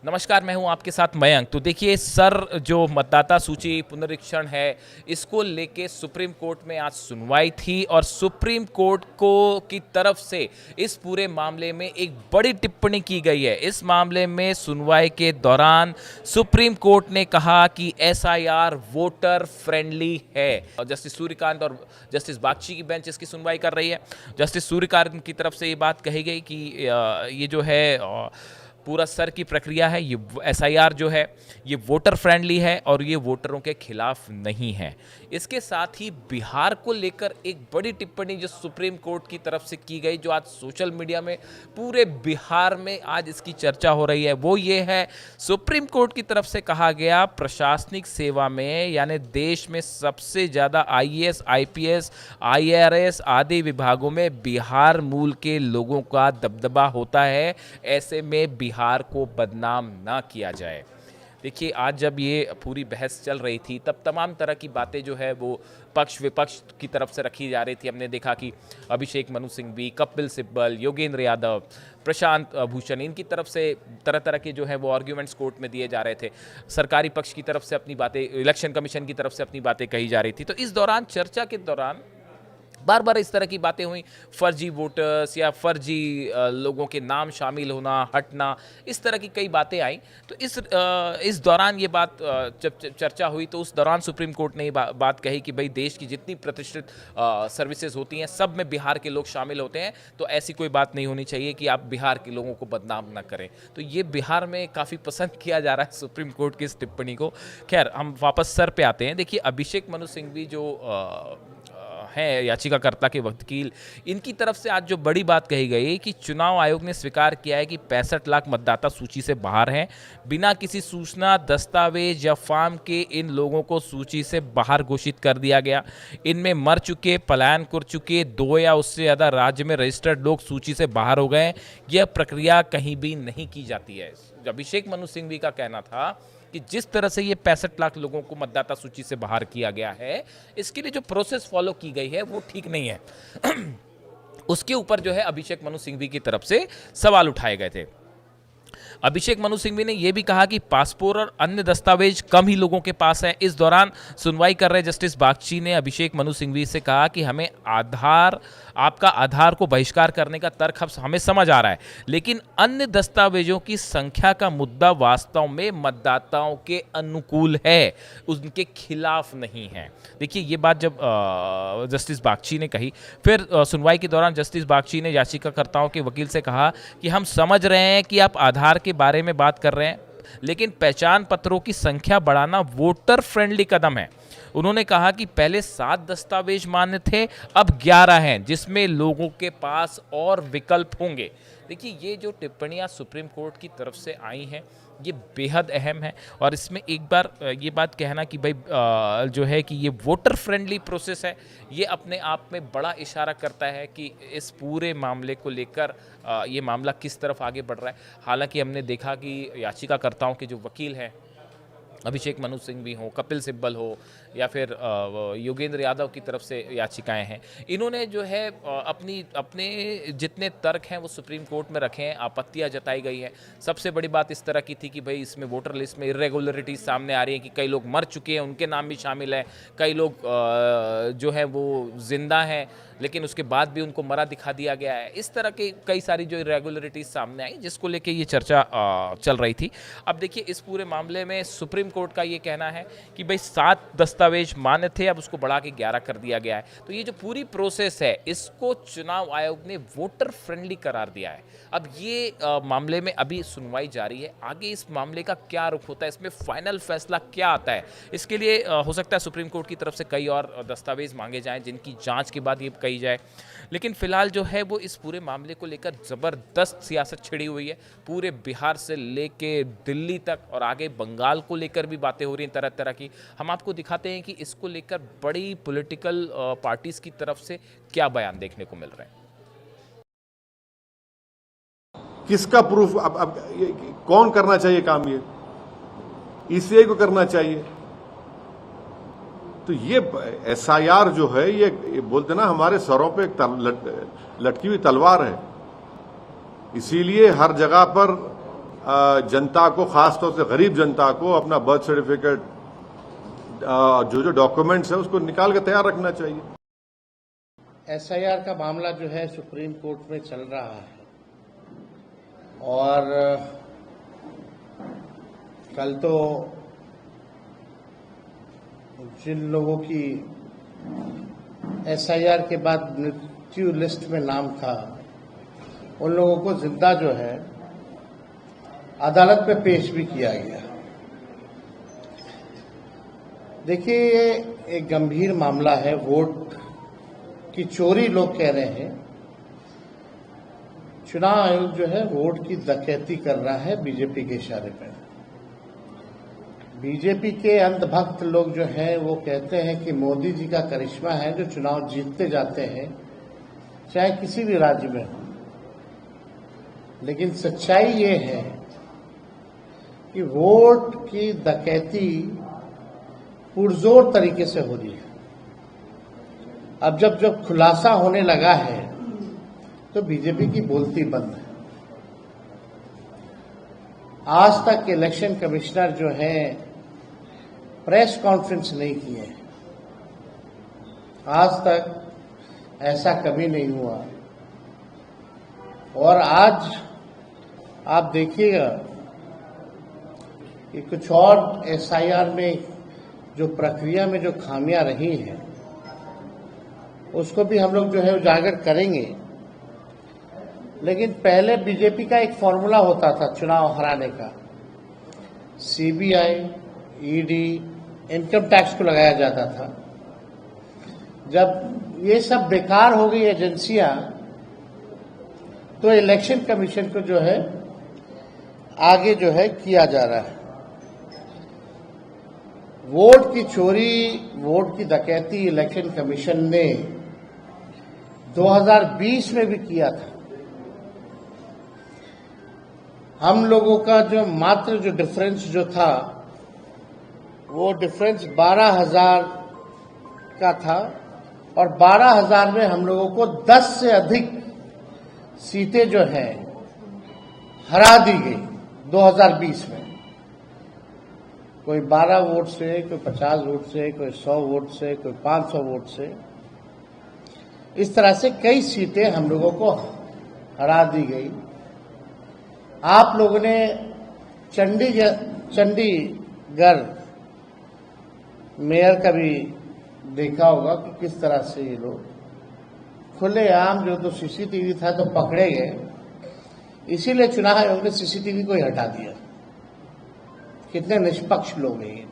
नमस्कार, मैं हूं आपके साथ मयंक। तो देखिए सर, जो मतदाता सूची पुनरीक्षण है, इसको लेके सुप्रीम कोर्ट में आज सुनवाई थी और सुप्रीम कोर्ट को की तरफ से इस पूरे मामले में एक बड़ी टिप्पणी की गई है। इस मामले में सुनवाई के दौरान सुप्रीम कोर्ट ने कहा कि एसआईआर वोटर फ्रेंडली है। और जस्टिस सूर्यकांत और जस्टिस बागची की बेंच इसकी सुनवाई कर रही है। जस्टिस सूर्यकांत की तरफ से ये बात कही गई कि ये जो है पूरा सर की प्रक्रिया है, ये एसआईआर जो है ये वोटर फ्रेंडली है और ये वोटरों के खिलाफ नहीं है। इसके साथ ही बिहार को लेकर एक बड़ी टिप्पणी जो सुप्रीम कोर्ट की तरफ से की गई, जो आज सोशल मीडिया में पूरे बिहार में आज इसकी चर्चा हो रही है, वो ये है, सुप्रीम कोर्ट की तरफ से कहा गया प्रशासनिक सेवा में यानी देश में सबसे ज़्यादा आईएएस, आईपीएस, आईआरएस आदि विभागों में बिहार मूल के लोगों का दबदबा होता है। ऐसे में बिहार को बदनाम ना किया जाए। देखिए, आज जब ये पूरी बहस चल रही थी तब तमाम तरह की बातें जो है वो पक्ष विपक्ष की तरफ से रखी जा रही थी। हमने देखा कि अभिषेक मनु सिंघवी, कपिल सिब्बल, योगेंद्र यादव, प्रशांत भूषण, इनकी तरफ से तरह तरह के जो है वो आर्ग्यूमेंट्स कोर्ट में दिए जा रहे थे। सरकारी पक्ष की तरफ से अपनी बातें, इलेक्शन कमीशन की तरफ से अपनी बातें कही जा रही थी। तो इस दौरान, चर्चा के दौरान बार बार इस तरह की बातें हुई, फर्जी वोटर्स या फर्जी लोगों के नाम शामिल होना, हटना, इस तरह की कई बातें आई। तो इस दौरान ये बात जब चर्चा हुई तो उस दौरान सुप्रीम कोर्ट ने ये बात कही कि भाई देश की जितनी प्रतिष्ठित सर्विसेज होती हैं सब में बिहार के लोग शामिल होते हैं, तो ऐसी कोई बात नहीं होनी चाहिए कि आप बिहार के लोगों को बदनाम ना करें। तो ये बिहार में काफ़ी पसंद किया जा रहा है सुप्रीम कोर्ट की इस टिप्पणी को। खैर, हम वापस सर पे आते हैं। देखिए, अभिषेक मनु सिंघवी जो हैं याचिकाकर्ता के वकील, इनकी तरफ से आज जो बड़ी बात कही गई कि चुनाव आयोग ने स्वीकार किया है कि 65 लाख मतदाता सूची से बाहर हैं। बिना किसी सूचना, दस्तावेज या फॉर्म के इन लोगों को सूची से बाहर घोषित कर दिया गया। इनमें मर चुके, पलायन कर चुके, 2 या उससे ज़्यादा राज्य में रजिस्टर्ड लोग सूची से बाहर हो गए। यह प्रक्रिया कहीं भी नहीं की जाती है। अभिषेक मनु सिंघवी का कहना था कि जिस तरह से ये 65 लाख लोगों को मतदाता सूची से बाहर किया गया है, इसके लिए जो प्रोसेस फॉलो की गई है वो ठीक नहीं है। उसके ऊपर जो है अभिषेक मनु सिंघवी की तरफ से सवाल उठाए गए थे। अभिषेक मनु सिंघवी ने यह भी कहा कि पासपोर्ट और अन्य दस्तावेज कम ही लोगों के पास है। इस दौरान सुनवाई कर रहे जस्टिस बागची ने अभिषेक मनु सिंघवी से कहा कि हमें आपका आधार को बहिष्कार करने का तर्क हमें समझ आ रहा है, लेकिन अन्य दस्तावेजों की संख्या का मुद्दा वास्तव में मतदाताओं के अनुकूल है, उनके खिलाफ नहीं है। देखिए, ये बात जब जस्टिस बागची ने कही, फिर सुनवाई के दौरान जस्टिस बागची ने याचिकाकर्ताओं के वकील से कहा कि हम समझ रहे हैं कि आप आधार के बारे में बात कर रहे हैं, लेकिन पहचान पत्रों की संख्या बढ़ाना वोटर फ्रेंडली कदम है। उन्होंने कहा कि पहले 7 दस्तावेज मान्य थे, अब 11 हैं, जिसमें लोगों के पास और विकल्प होंगे। देखिए, ये जो टिप्पणियां सुप्रीम कोर्ट की तरफ से आई हैं, ये बेहद अहम है। और इसमें एक बार ये बात कहना कि भाई जो है कि ये वोटर फ्रेंडली प्रोसेस है, ये अपने आप में बड़ा इशारा करता है कि इस पूरे मामले को लेकर ये मामला किस तरफ आगे बढ़ रहा है। हालांकि हमने देखा कि याचिकाकर्ताओं के जो वकील हैं, अभिषेक मनु सिंघवी हो, कपिल सिब्बल हो या फिर योगेंद्र यादव की तरफ से याचिकाएं हैं, इन्होंने जो है अपने जितने तर्क हैं वो सुप्रीम कोर्ट में रखे हैं। आपत्तियां जताई गई हैं। सबसे बड़ी बात इस तरह की थी कि भाई इसमें वोटर लिस्ट में इरेगुलरिटीज सामने आ रही हैं कि कई लोग मर चुके हैं, उनके नाम भी शामिल हैं, कई लोग जो है वो जिंदा हैं लेकिन उसके बाद भी उनको मरा दिखा दिया गया है। इस तरह के कई सारी जो इरेगुलरिटीज सामने आई, जिसको लेके ये चर्चा चल रही थी। अब देखिए, इस पूरे मामले में सुप्रीम कोर्ट का ये कहना है कि भाई 7 दस्तावेज मान्य थे, अब उसको बढ़ा के 11 कर दिया गया है। तो ये जो पूरी प्रोसेस है, इसको चुनाव आयोग ने वोटर फ्रेंडली करार दिया है। अब ये मामले में अभी सुनवाई जारी है। आगे इस मामले का क्या रुख होता है, इसमें फाइनल फैसला क्या आता है, इसके लिए हो सकता है सुप्रीम कोर्ट की तरफ से कई और दस्तावेज मांगे जाएं, जिनकी जांच के बाद ये कही जाए। लेकिन फिलहाल जो है वो इस पूरे मामले को लेकर जबरदस्त सियासत छिड़ी हुई है। पूरे बिहार से लेके दिल्ली तक और आगे बंगाल को लेकर भी बातें हो रही हैं तरह तरह की। हम आपको दिखाते हैं कि इसको लेकर बड़ी पॉलिटिकल पार्टीज की तरफ से क्या बयान देखने को मिल रहे हैं। किसका प्रूफ? अब कौन करना चाहिए काम? ये ईसीआई को करना चाहिए। तो ये एसआईआर जो है, ये बोलते ना हमारे सरों पे एक लटकी हुई तलवार है। इसीलिए हर जगह पर जनता को, खासतौर से गरीब जनता को अपना बर्थ सर्टिफिकेट, जो डॉक्यूमेंट्स है उसको निकाल के तैयार रखना चाहिए। एसआईआर का मामला जो है सुप्रीम कोर्ट में चल रहा है और कल तो जिन लोगों की एसआईआर के बाद मृत्यु लिस्ट में नाम था उन लोगों को जिंदा जो है अदालत में पेश भी किया गया। देखिए, ये एक गंभीर मामला है। वोट की चोरी लोग कह रहे हैं। चुनाव आयोग जो है वोट की डकैती कर रहा है बीजेपी के इशारे पर। बीजेपी के अंधभक्त लोग जो हैं वो कहते हैं कि मोदी जी का करिश्मा है जो चुनाव जीतते जाते हैं, चाहे किसी भी राज्य में हो। लेकिन सच्चाई ये है कि वोट की डकैती पुरजोर तरीके से हो रही है। अब जब खुलासा होने लगा है तो बीजेपी की बोलती बंद है। आज तक इलेक्शन कमिश्नर जो है प्रेस कॉन्फ्रेंस नहीं किए। आज तक ऐसा कभी नहीं हुआ। और आज आप देखिएगा कि कुछ और एसआईआर में जो प्रक्रिया में जो खामियां रही हैं उसको भी हम लोग जो है उजागर करेंगे। लेकिन पहले बीजेपी का एक फॉर्मूला होता था चुनाव हराने का। सीबीआई, ईडी, इनकम टैक्स को लगाया जाता था। जब ये सब बेकार हो गई एजेंसियां तो इलेक्शन कमीशन को जो है आगे जो है किया जा रहा है। वोट की चोरी, वोट की डकैती इलेक्शन कमीशन ने 2020 में भी किया था। हम लोगों का जो मात्र जो डिफरेंस जो था वो डिफरेंस 12,000 का था और 12,000 में हम लोगों को 10 से अधिक सीटें जो हैं हरा दी गई 2020 में। कोई 12 वोट से, कोई 50 वोट से, कोई 100 वोट से, कोई 500 वोट से। इस तरह से कई सीटें हम लोगों को हरा दी गई। आप लोगों ने चंडीगढ़ मेयर का भी देखा होगा कि किस तरह से ये लोग खुलेआम, जो तो सीसीटीवी था तो पकड़े गए, इसीलिए चुनाव आयोग ने सीसीटीवी को ही हटा दिया। कितने निष्पक्ष लोग हैं ये।